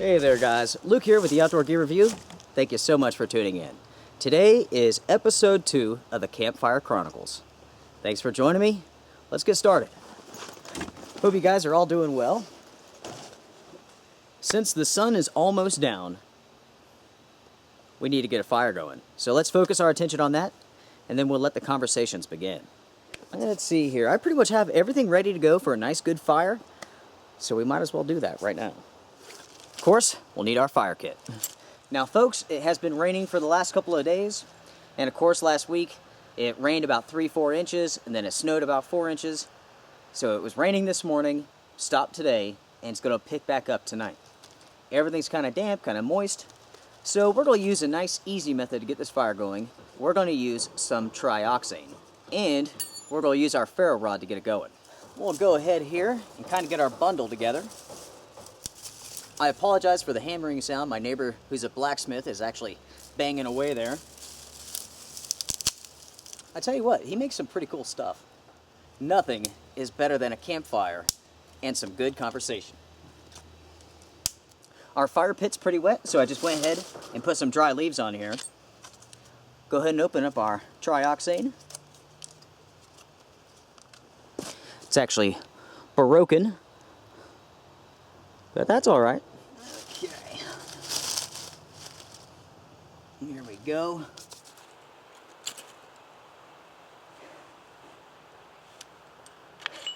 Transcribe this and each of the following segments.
Hey there guys, Luke here with the Outdoor Gear Review. Thank you so much for tuning in. Today is episode 2 of the Campfire Chronicles. Thanks for joining me. Let's get started. Hope you guys are all doing well. Since the sun is almost down, we need to get a fire going. So let's focus our attention on that, and then we'll let the conversations begin. Let's see here. I pretty much have everything ready to go for a nice good fire, so we might as well do that right now. Of course, we'll need our fire kit. Now folks, it has been raining for the last couple of days, and of course last week it rained about 3-4 inches, and then it snowed about 4 inches. So it was raining this morning, stopped today, and it's going to pick back up tonight. Everything's kind of damp, kind of moist, so we're going to use a nice easy method to get this fire going. We're going to use some trioxane, and we're going to use our ferro rod to get it going. We'll go ahead here and kind of get our bundle together. I apologize for the hammering sound. My neighbor, who's a blacksmith, is actually banging away there. I tell you what, he makes some pretty cool stuff. Nothing is better than a campfire and some good conversation. Our fire pit's pretty wet, so I just went ahead and put some dry leaves on here. Go ahead and open up our trioxane. It's actually broken, but that's all right. Okay. Here we go.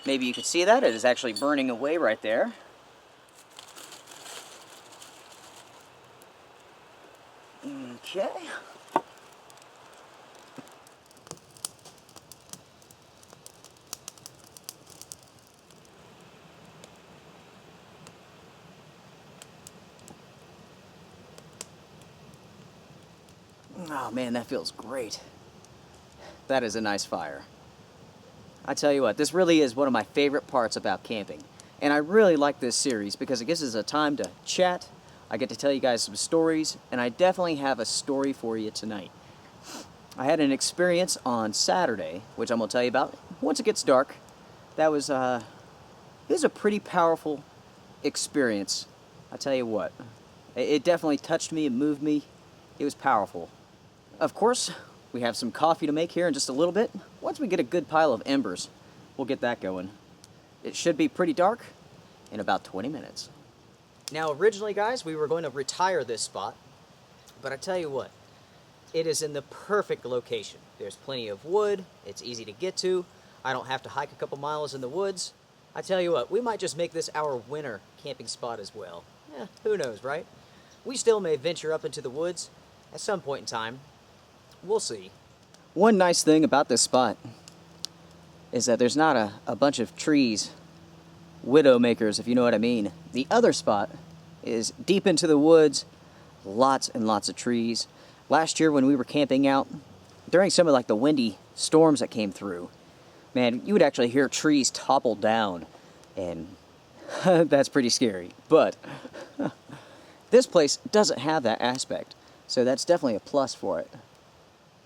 Maybe you can see that. It is actually burning away right there. Okay. Oh man, that feels great. That is a nice fire. I tell you what, this really is one of my favorite parts about camping. And I really like this series because it gives us a time to chat. I get to tell you guys some stories, and I definitely have a story for you tonight. I had an experience on Saturday, which I'm going to tell you about once it gets dark. That was, it was a pretty powerful experience. I tell you what, it definitely touched me, it moved me, it was powerful. Of course, we have some coffee to make here in just a little bit. Once we get a good pile of embers, we'll get that going. It should be pretty dark in about 20 minutes. Now, originally, guys, we were going to retire this spot, but I tell you what, it is in the perfect location. There's plenty of wood, it's easy to get to, I don't have to hike a couple miles in the woods. I tell you what, we might just make this our winter camping spot as well. Who knows, right? We still may venture up into the woods at some point in time. We'll see. One nice thing about this spot is that there's not a bunch of trees, widow makers, if you know what I mean. The other spot is deep into the woods, lots and lots of trees. Last year when we were camping out, during some of like the windy storms that came through, man, you would actually hear trees topple down, and that's pretty scary. But this place doesn't have that aspect, so that's definitely a plus for it.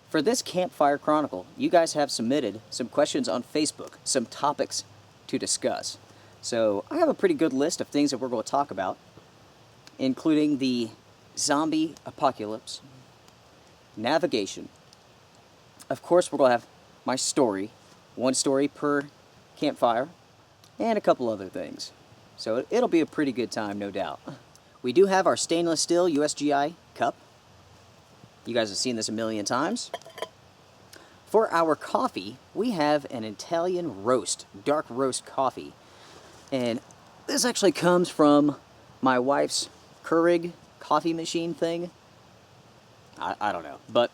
For this Campfire Chronicle, you guys have submitted some questions on Facebook, some topics to discuss. So I have a pretty good list of things that we're going to talk about, including the zombie apocalypse, navigation. Of course, we're going to have my story, one story per campfire, and a couple other things. So it'll be a pretty good time, no doubt. We do have our stainless steel USGI cup. You guys have seen this a million times. For our coffee, we have an Italian roast, dark roast coffee. And this actually comes from my wife's Keurig coffee machine thing. I don't know, but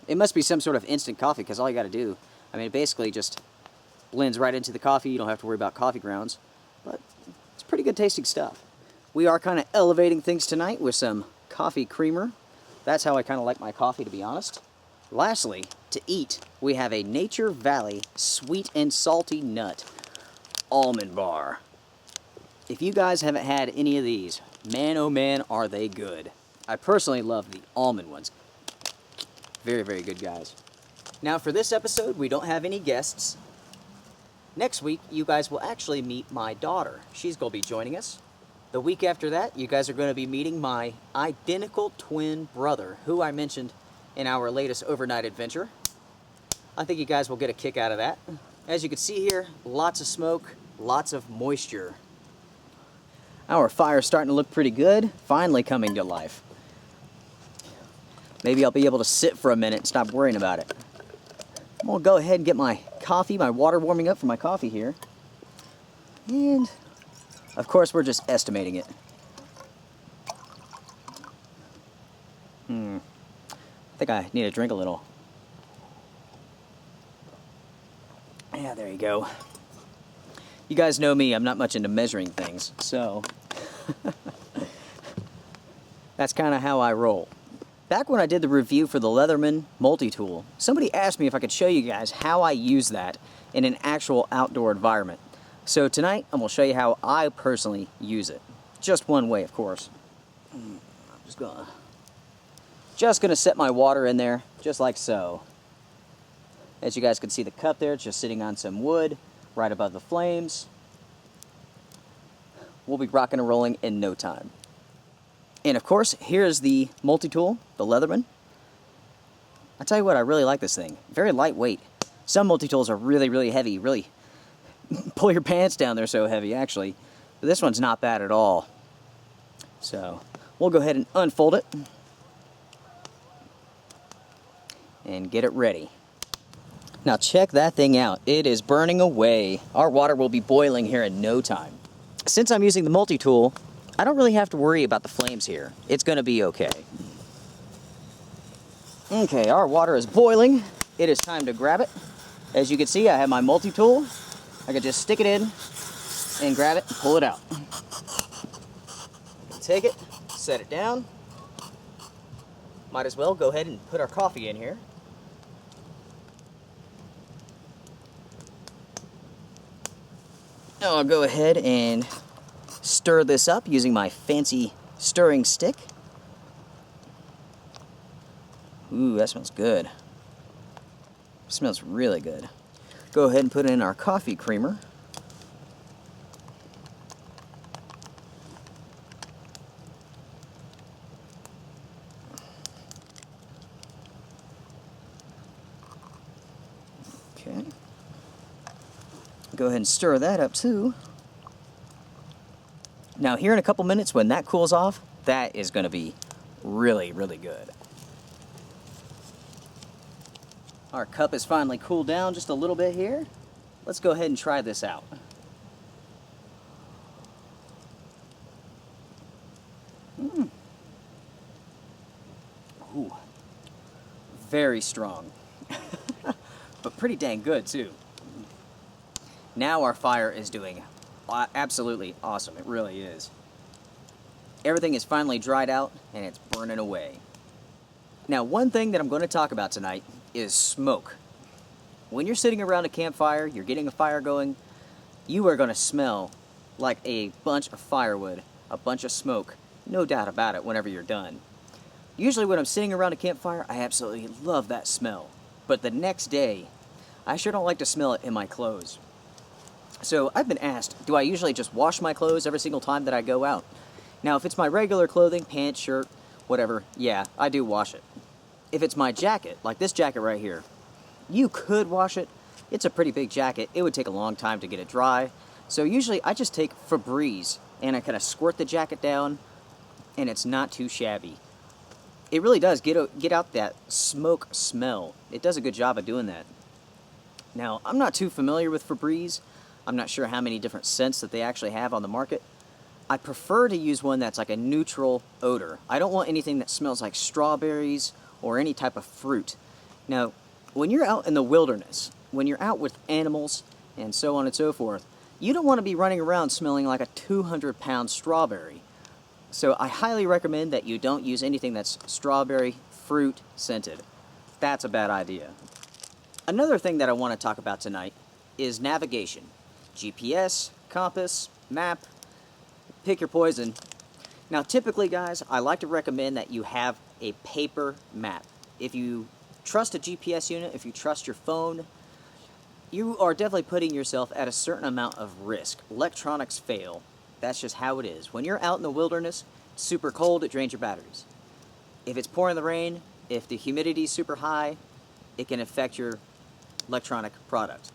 it must be some sort of instant coffee because all you got to do, I mean, it basically just blends right into the coffee. You don't have to worry about coffee grounds, but it's pretty good tasting stuff. We are kind of elevating things tonight with some coffee creamer. That's how I kind of like my coffee, to be honest. Lastly, to eat, we have a Nature Valley sweet and salty nut almond bar. If you guys haven't had any of these, man oh man are they good. I personally love the almond ones. Very, very good, guys. Now for this episode, we don't have any guests. Next week, you guys will actually meet my daughter. She's going to be joining us. The week after that, you guys are going to be meeting my identical twin brother, who I mentioned in our latest overnight adventure. I think you guys will get a kick out of that. As you can see here, lots of smoke, lots of moisture. Our fire's starting to look pretty good, finally coming to life. Maybe I'll be able to sit for a minute and stop worrying about it. I'm going to go ahead and get my coffee, my water warming up for my coffee here. And, of course, we're just estimating it. I think I need to drink a little. Yeah, there you go. You guys know me, I'm not much into measuring things, so that's kind of how I roll. Back when I did the review for the Leatherman multi-tool, somebody asked me if I could show you guys how I use that in an actual outdoor environment. So tonight, I'm going to show you how I personally use it. Just one way, of course. I'm just gonna set my water in there, just like so. As you guys can see, the cup there, it's just sitting on some wood, right above the flames. We'll be rocking and rolling in no time. And of course, here's the multi-tool, the Leatherman. I tell you what, I really like this thing. Very lightweight. Some multi-tools are really, really heavy, really pull your pants down, they're so heavy, actually. But this one's not bad at all. So, we'll go ahead and unfold it and get it ready. Now check that thing out. It is burning away. Our water will be boiling here in no time. Since I'm using the multi-tool, I don't really have to worry about the flames here. It's going to be okay. Okay, our water is boiling. It is time to grab it. As you can see, I have my multi-tool. I can just stick it in and grab it and pull it out. Take it, set it down. Might as well go ahead and put our coffee in here. Now I'll go ahead and stir this up using my fancy stirring stick. Ooh, that smells good. It smells really good. Go ahead and put in our coffee creamer. Okay. Go ahead and stir that up too. Now here in a couple minutes when that cools off, that is going to be really, really good. Our cup is finally cooled down just a little bit here. Let's go ahead and try this out. Ooh. Very strong. But pretty dang good too. Now our fire is doing absolutely awesome. It really is. Everything is finally dried out and it's burning away. Now, one thing that I'm going to talk about tonight is smoke. When you're sitting around a campfire, you're getting a fire going, you are going to smell like a bunch of firewood, a bunch of smoke, no doubt about it, whenever you're done. Usually when I'm sitting around a campfire, I absolutely love that smell. But the next day, I sure don't like to smell it in my clothes. So I've been asked, do I usually just wash my clothes every single time that I go out? Now, if it's my regular clothing, pants, shirt, whatever, yeah, I do wash it. If it's my jacket, like this jacket right here, you could wash it. It's a pretty big jacket. It would take a long time to get it dry. So usually I just take Febreze and I kind of squirt the jacket down and it's not too shabby. It really does get out that smoke smell. It does a good job of doing that. Now, I'm not too familiar with Febreze. I'm not sure how many different scents that they actually have on the market. I prefer to use one that's like a neutral odor. I don't want anything that smells like strawberries or any type of fruit. Now, when you're out in the wilderness, when you're out with animals and so on and so forth, you don't want to be running around smelling like a 200-pound strawberry. So I highly recommend that you don't use anything that's strawberry fruit scented. That's a bad idea. Another thing that I want to talk about tonight is navigation. GPS, compass, map, pick your poison. Now typically, guys, I like to recommend that you have a paper map. If you trust a GPS unit, if you trust your phone, you are definitely putting yourself at a certain amount of risk. Electronics fail. That's just how it is. When you're out in the wilderness, it's super cold, it drains your batteries. If it's pouring the rain, if the humidity is super high, it can affect your electronic product.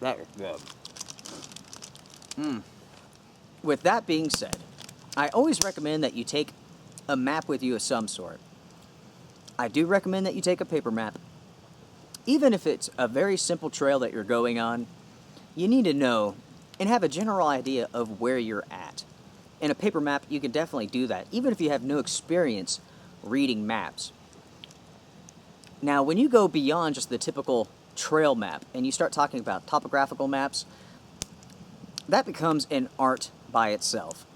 That is good. With that being said, I always recommend that you take a map with you of some sort. I do recommend that you take a paper map. Even if it's a very simple trail that you're going on, you need to know and have a general idea of where you're at. In a paper map, you can definitely do that, even if you have no experience reading maps. Now, when you go beyond just the typical trail map and you start talking about topographical maps, that becomes an art by itself.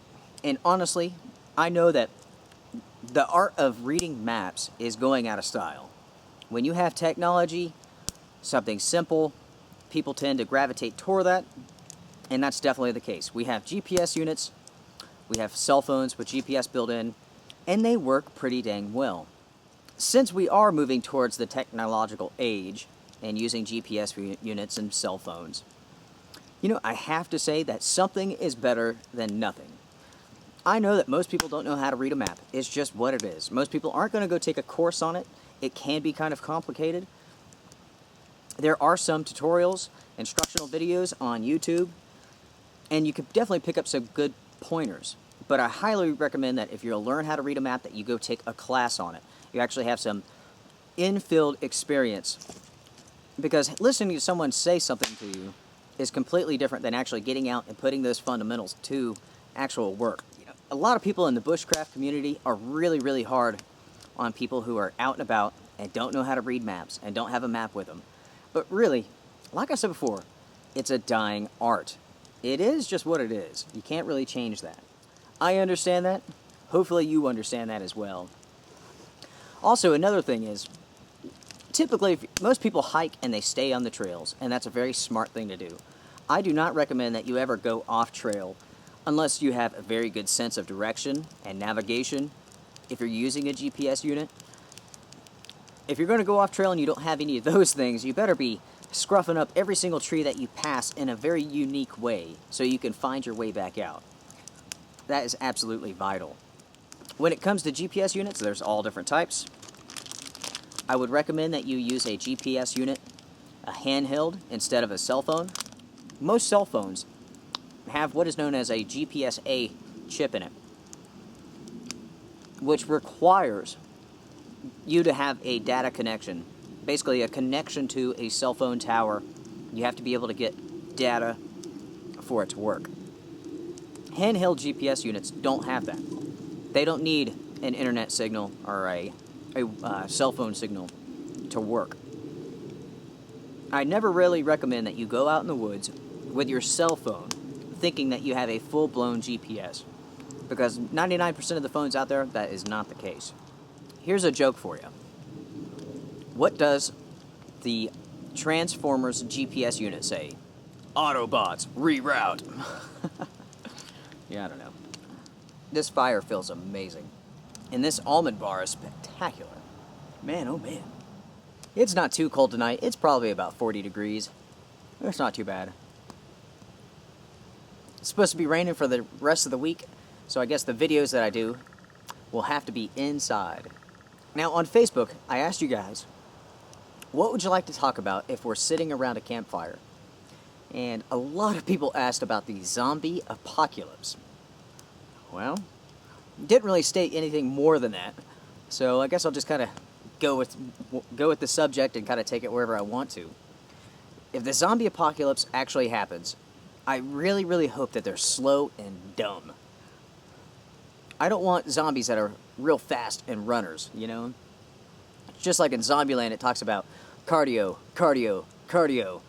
And honestly, I know that the art of reading maps is going out of style. When you have technology, something simple, people tend to gravitate toward that, and that's definitely the case. We have GPS units, we have cell phones with GPS built in, and they work pretty dang well. Since we are moving towards the technological age and using GPS units and cell phones, I have to say that something is better than nothing. I know that most people don't know how to read a map. It's just what it is. Most people aren't going to go take a course on it. It can be kind of complicated. There are some tutorials, instructional videos on YouTube, and you could definitely pick up some good pointers. But I highly recommend that if you're going to learn how to read a map, that you go take a class on it. You actually have some in-field experience. Because listening to someone say something to you is completely different than actually getting out and putting those fundamentals to actual work. A lot of people in the bushcraft community are really, really hard on people who are out and about and don't know how to read maps and don't have a map with them. But really, like I said before, it's a dying art. It is just what it is. You can't really change that. I understand that. Hopefully you understand that as well. Also, another thing is, typically, most people hike and they stay on the trails, and that's a very smart thing to do. I do not recommend that you ever go off trail unless you have a very good sense of direction and navigation. If you're using a GPS unit, if you're going to go off trail and you don't have any of those things, you better be scruffing up every single tree that you pass in a very unique way so you can find your way back out. That is absolutely vital. When it comes to GPS units, there's all different types. I would recommend that you use a GPS unit, a handheld, instead of a cell phone. Most cell phones have what is known as a GPS-A chip in it, which requires you to have a data connection, basically a connection to a cell phone tower. You have to be able to get data for it to work. Handheld GPS units don't have that. They don't need an internet signal or a cell phone signal to work. I never really recommend that you go out in the woods with your cell phone thinking that you have a full-blown GPS, because 99% of the phones out there, that is not the case. Here's a joke for you. What does the Transformers GPS unit say? Autobots, reroute. Yeah, I don't know. This fire feels amazing. And this almond bar is spectacular. Man, oh man. It's not too cold tonight. It's probably about 40 degrees. It's not too bad. It's supposed to be raining for the rest of the week, so I guess the videos that I do will have to be inside. Now, on Facebook, I asked you guys, what would you like to talk about if we're sitting around a campfire? And a lot of people asked about the zombie apocalypse. Well, didn't really state anything more than that, so I guess I'll just kind of go with the subject and kind of take it wherever I want to. If the zombie apocalypse actually happens, I really, really hope that they're slow and dumb. I don't want zombies that are real fast and runners, Just like in Zombieland, it talks about cardio, cardio, cardio.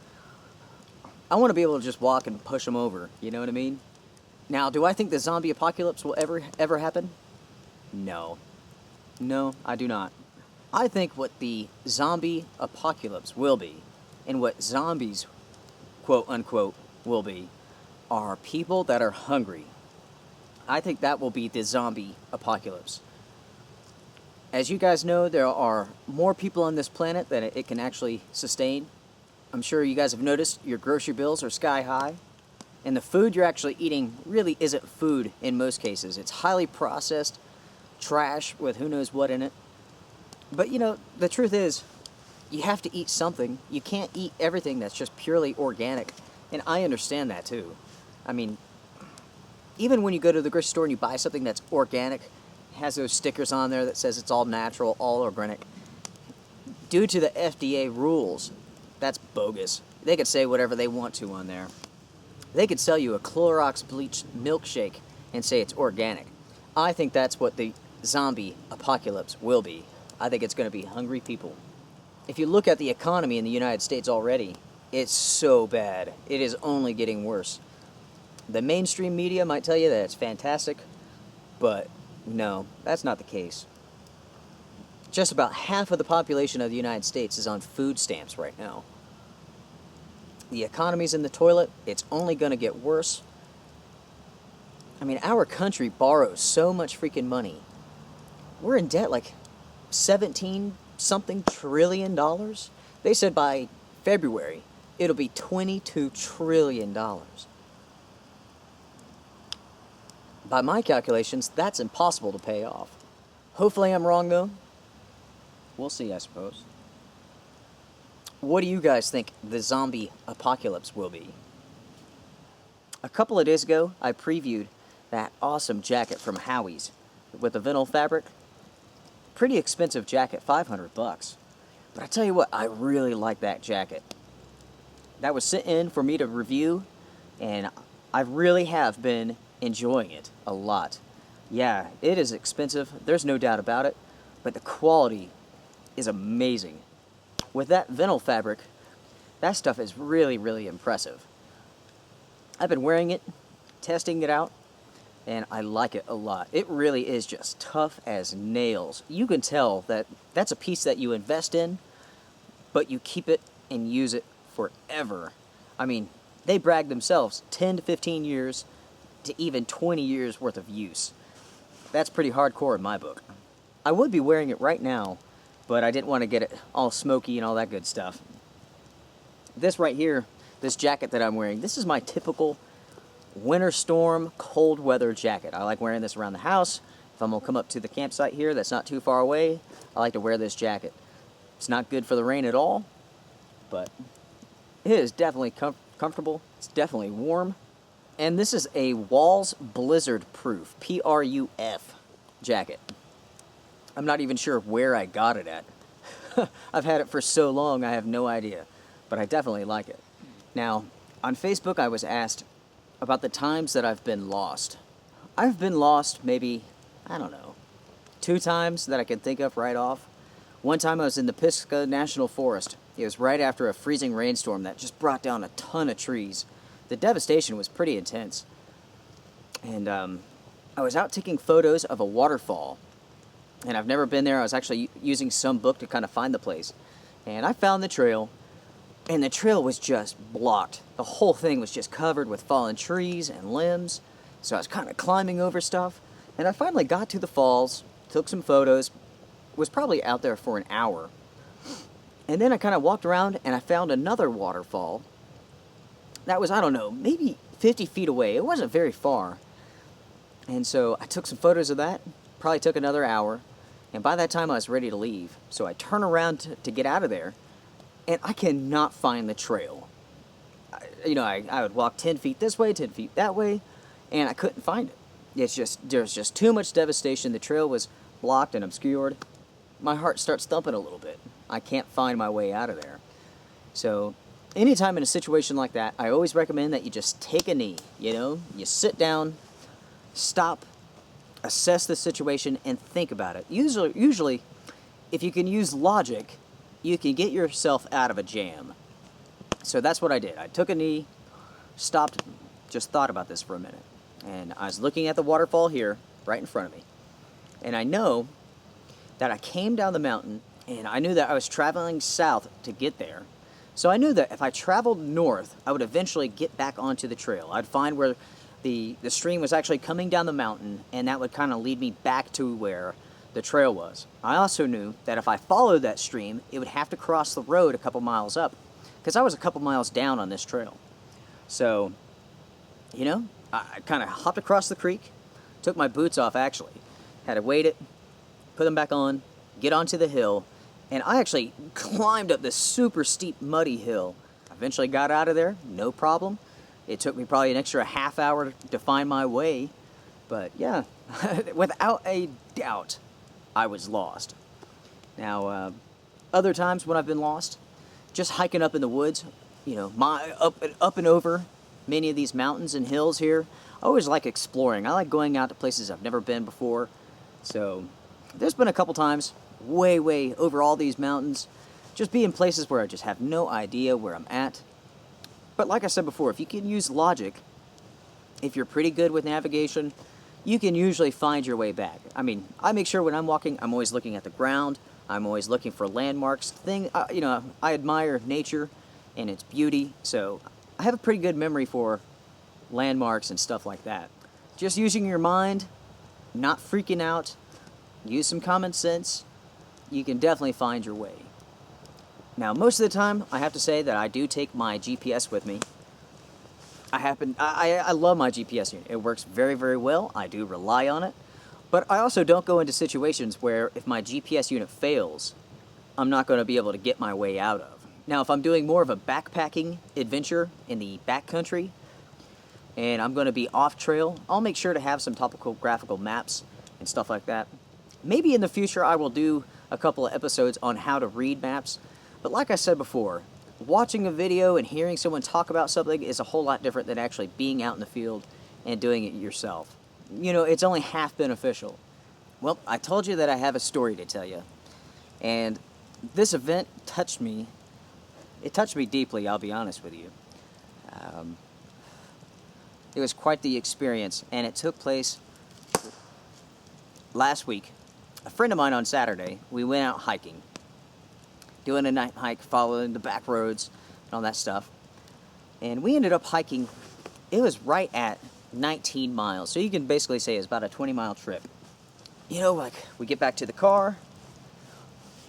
I want to be able to just walk and push them over, you know what I mean? Now, do I think the zombie apocalypse will ever happen? No. No, I do not. I think what the zombie apocalypse will be, and what zombies, quote unquote, will be, are people that are hungry. I think that will be the zombie apocalypse. As you guys know, there are more people on this planet than it can actually sustain. I'm sure you guys have noticed your grocery bills are sky high. And the food you're actually eating really isn't food in most cases. It's highly processed trash with who knows what in it. But you know, the truth is, you have to eat something. You can't eat everything that's just purely organic. And I understand that too. I mean, even when you go to the grocery store and you buy something that's organic, has those stickers on there that says it's all natural, all organic, due to the FDA rules, that's bogus. They could say whatever they want to on there. They could sell you a Clorox bleached milkshake and say it's organic. I think that's what the zombie apocalypse will be. I think it's going to be hungry people. If you look at the economy in the United States already, it's so bad. It is only getting worse. The mainstream media might tell you that it's fantastic, but no, that's not the case. Just about half of the population of the United States is on food stamps right now. The economy's in the toilet. It's only going to get worse. I mean, our country borrows so much freaking money. We're in debt like 17-something trillion dollars. They said by February, it'll be $22 trillion. By my calculations, that's impossible to pay off. Hopefully I'm wrong, though. We'll see, I suppose. What do you guys think the zombie apocalypse will be? A couple of days ago, I previewed that awesome jacket from Howie's with the vinyl fabric. Pretty expensive jacket, $500. But I tell you what, I really like that jacket. That was sent in for me to review, and I really have been enjoying it a lot. Yeah, it is expensive, there's no doubt about it, but the quality is amazing. With that vinyl fabric, that stuff is really, really impressive. I've been wearing it, testing it out, and I like it a lot. It really is just tough as nails. You can tell that that's a piece that you invest in, but you keep it and use it forever. I mean, they brag themselves 10 to 15 years to even 20 years worth of use. That's pretty hardcore in my book. I would be wearing it right now, but I didn't want to get it all smoky and all that good stuff. This right here, this jacket that I'm wearing, this is my typical winter storm, cold weather jacket. I like wearing this around the house. If I'm going to come up to the campsite here that's not too far away, I like to wear this jacket. It's not good for the rain at all, but it is definitely comfortable. It's definitely warm. And this is a Walls Blizzard Proof, Pruf jacket. I'm not even sure where I got it at. I've had it for so long, I have no idea. But I definitely like it. Now, on Facebook, I was asked about the times that I've been lost. I've been lost maybe, I don't know, 2 times that I can think of right off. One time I was in the Pisgah National Forest. It was right after a freezing rainstorm that just brought down a ton of trees. The devastation was pretty intense. And I was out taking photos of a waterfall. And I've never been there. I was actually using some book to kind of find the place. And I found the trail, and the trail was just blocked. The whole thing was just covered with fallen trees and limbs. So I was kind of climbing over stuff. And I finally got to the falls, took some photos, was probably out there for an hour. And then I kind of walked around, and I found another waterfall. That was, I don't know, maybe 50 feet away. It wasn't very far. And so I took some photos of that. Probably took another hour. And by that time, I was ready to leave. So I turn around to get out of there, and I cannot find the trail. I would walk 10 feet this way, 10 feet that way, and I couldn't find it. There's just too much devastation. The trail was blocked and obscured. My heart starts thumping a little bit. I can't find my way out of there. So anytime in a situation like that, I always recommend that you just take a knee. You sit down, stop, assess the situation, and think about it. Usually, if you can use logic, you can get yourself out of a jam. So that's what I did. I took a knee, stopped, just thought about this for a minute. And I was looking at the waterfall here, right in front of me. And I know that I came down the mountain, and I knew that I was traveling south to get there. So I knew that if I traveled north, I would eventually get back onto the trail. I'd find where the stream was actually coming down the mountain, and that would kind of lead me back to where the trail was. I also knew that if I followed that stream, it would have to cross the road a couple miles up, because I was a couple miles down on this trail. So I kind of hopped across the creek, took my boots off actually, had to wait it, put them back on, get onto the hill, and I actually climbed up this super steep, muddy hill. Eventually got out of there, no problem. It took me probably an extra half hour to find my way, but yeah, without a doubt, I was lost. Now, other times when I've been lost, just hiking up in the woods, up and over many of these mountains and hills here. I always like exploring. I like going out to places I've never been before. So there's been a couple times way over all these mountains, just be in places where I just have no idea where I'm at. But like I said before, if you can use logic, if you're pretty good with navigation, you can usually find your way back. I mean, I make sure when I'm walking, I'm always looking at the ground. I'm always looking for landmarks. I admire nature and its beauty, so I have a pretty good memory for landmarks and stuff like that. Just using your mind, not freaking out, use some common sense, you can definitely find your way. Now, most of the time, I have to say that I do take my GPS with me. I love my GPS unit. It works very well. I do rely on it. But I also don't go into situations where if my GPS unit fails, I'm not going to be able to get my way out of. Now, if I'm doing more of a backpacking adventure in the backcountry, and I'm going to be off trail, I'll make sure to have some topographical maps and stuff like that. Maybe in the future I will do a couple of episodes on how to read maps. But like I said before, watching a video and hearing someone talk about something is a whole lot different than actually being out in the field and doing it yourself. It's only half beneficial. Well, I told you that I have a story to tell you. And this event touched me. It touched me deeply, I'll be honest with you. It was quite the experience, and it took place last week. A friend of mine on Saturday, we went out hiking. Doing a night hike, following the back roads and all that stuff. And we ended up hiking, it was right at 19 miles. So you can basically say it's about a 20-mile trip. We get back to the car,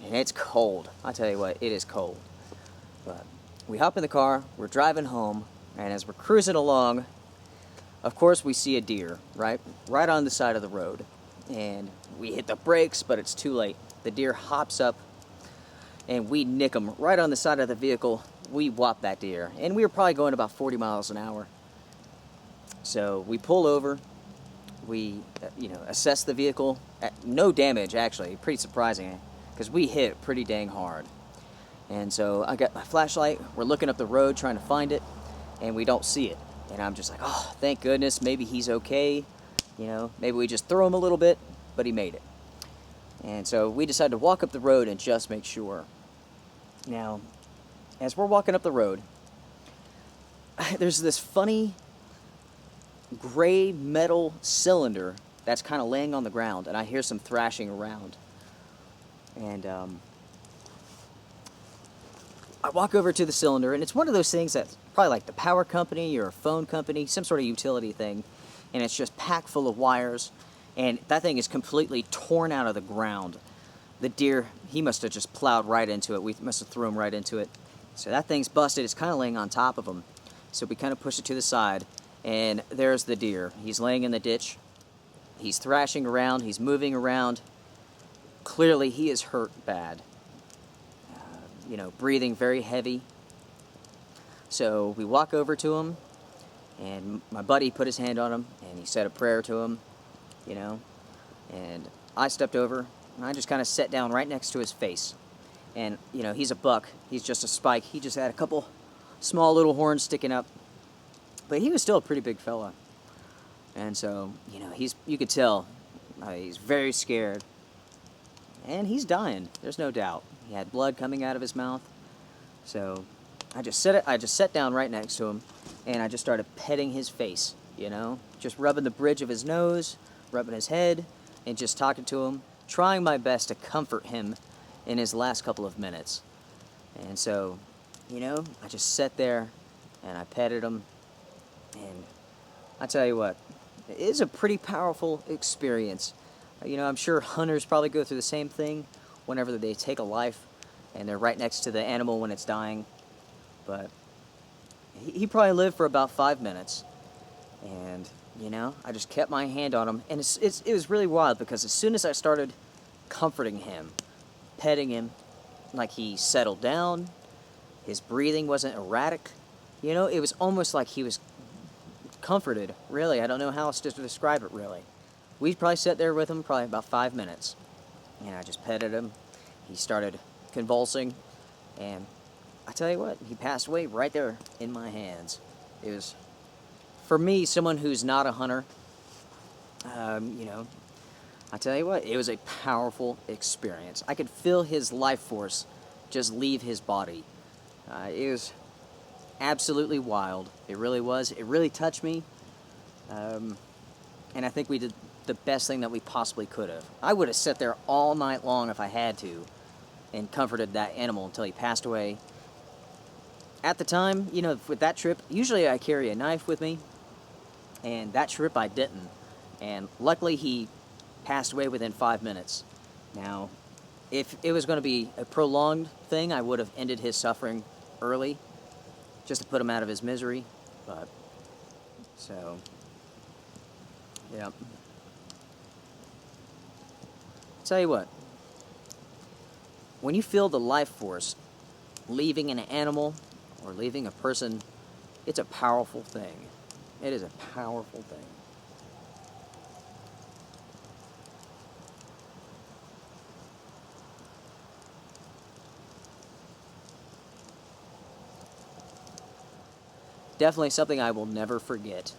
and it's cold. I tell you what, it is cold. But we hop in the car, we're driving home, and as we're cruising along, of course we see a deer, right on the side of the road. And we hit the brakes, but it's too late. The deer hops up, and we nick him right on the side of the vehicle. We whop that deer, and we were probably going about 40 miles an hour. So we pull over, we assess the vehicle. No damage, actually, pretty surprising, because we hit pretty dang hard. And so I got my flashlight, we're looking up the road trying to find it, and we don't see it. And I'm just like, oh, thank goodness, maybe he's okay. Maybe we just throw him a little bit, but he made it. And so we decided to walk up the road and just make sure. Now, as we're walking up the road, there's this funny gray metal cylinder that's kind of laying on the ground, and I hear some thrashing around. And I walk over to the cylinder, and it's one of those things that's probably like the power company or a phone company, some sort of utility thing, and it's just packed full of wires. And that thing is completely torn out of the ground. The deer, he must have just plowed right into it. We must have thrown him right into it. So that thing's busted. It's kind of laying on top of him. So we kind of push it to the side, and there's the deer. He's laying in the ditch. He's thrashing around. He's moving around. Clearly, he is hurt bad. Breathing very heavy. So we walk over to him, and my buddy put his hand on him, and he said a prayer to him. And I stepped over, and I just kind of sat down right next to his face. And, he's a buck. He's just a spike. He just had a couple small little horns sticking up. But he was still a pretty big fella. And so, you could tell he's very scared. And he's dying, there's no doubt. He had blood coming out of his mouth. So I just sat down right next to him, and I just started petting his face, just rubbing the bridge of his nose, rubbing his head, and just talking to him, trying my best to comfort him in his last couple of minutes. And so, I just sat there, and I petted him, and I tell you what, it is a pretty powerful experience. I'm sure hunters probably go through the same thing whenever they take a life, and they're right next to the animal when it's dying. But he probably lived for about 5 minutes. And, you know, I just kept my hand on him. And it was really wild because as soon as I started comforting him, petting him, like he settled down, his breathing wasn't erratic. You know, it was almost like he was comforted, really. I don't know how else to describe it, really. We probably sat there with him probably about 5 minutes. And I just petted him. He started convulsing. And I tell you what, he passed away right there in my hands. It was, for me, someone who's not a hunter, you know, I tell you what, it was a powerful experience. I could feel his life force just leave his body. It was absolutely wild. It really was. It really touched me. And I think we did the best thing that we possibly could have. I would have sat there all night long if I had to and comforted that animal until he passed away. At the time, you know, with that trip, usually I carry a knife with me, and that trip I didn't. And luckily he passed away within 5 minutes. Now, if it was going to be a prolonged thing, I would have ended his suffering early, just to put him out of his misery. But, so, yeah. Tell you what, when you feel the life force leaving an animal or leaving a person, it's a powerful thing. It is a powerful thing. Definitely something I will never forget.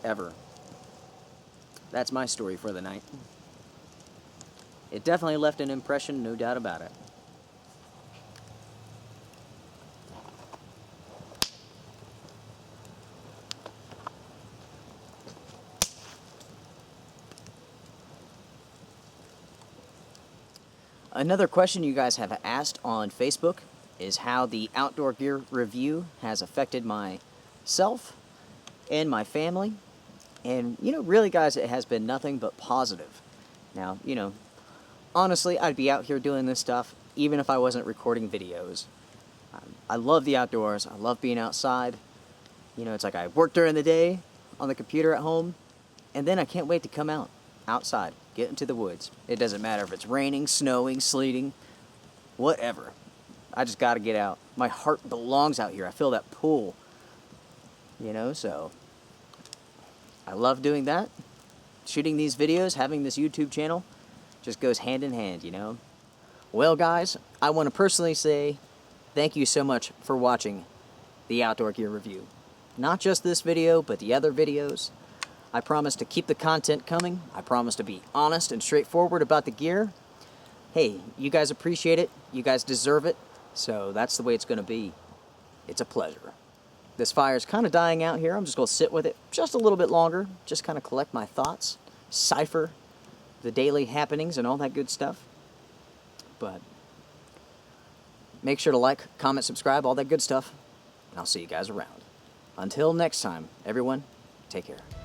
Ever. That's my story for the night. It definitely left an impression, no doubt about it. Another question you guys have asked on Facebook is how the outdoor gear review has affected myself and my family. And, you know, really, guys, it has been nothing but positive. Now, you know, honestly, I'd be out here doing this stuff even if I wasn't recording videos. I love the outdoors. I love being outside. You know, it's like I work during the day on the computer at home, and then I can't wait to come outside, get into the woods. It doesn't matter if it's raining, snowing, sleeting, whatever. I just got to get out. My heart belongs out here. I feel that pull, you know, so I love doing that. Shooting these videos, having this YouTube channel, just goes hand in hand, you know. Well, guys, I want to personally say thank you so much for watching the Outdoor Gear Review. Not just this video, but the other videos. I promise to keep the content coming. I promise to be honest and straightforward about the gear. Hey, you guys appreciate it. You guys deserve it. So that's the way it's going to be. It's a pleasure. This fire's kind of dying out here. I'm just going to sit with it just a little bit longer. Just kind of collect my thoughts. Cipher the daily happenings and all that good stuff. But make sure to like, comment, subscribe, all that good stuff. And I'll see you guys around. Until next time, everyone, take care.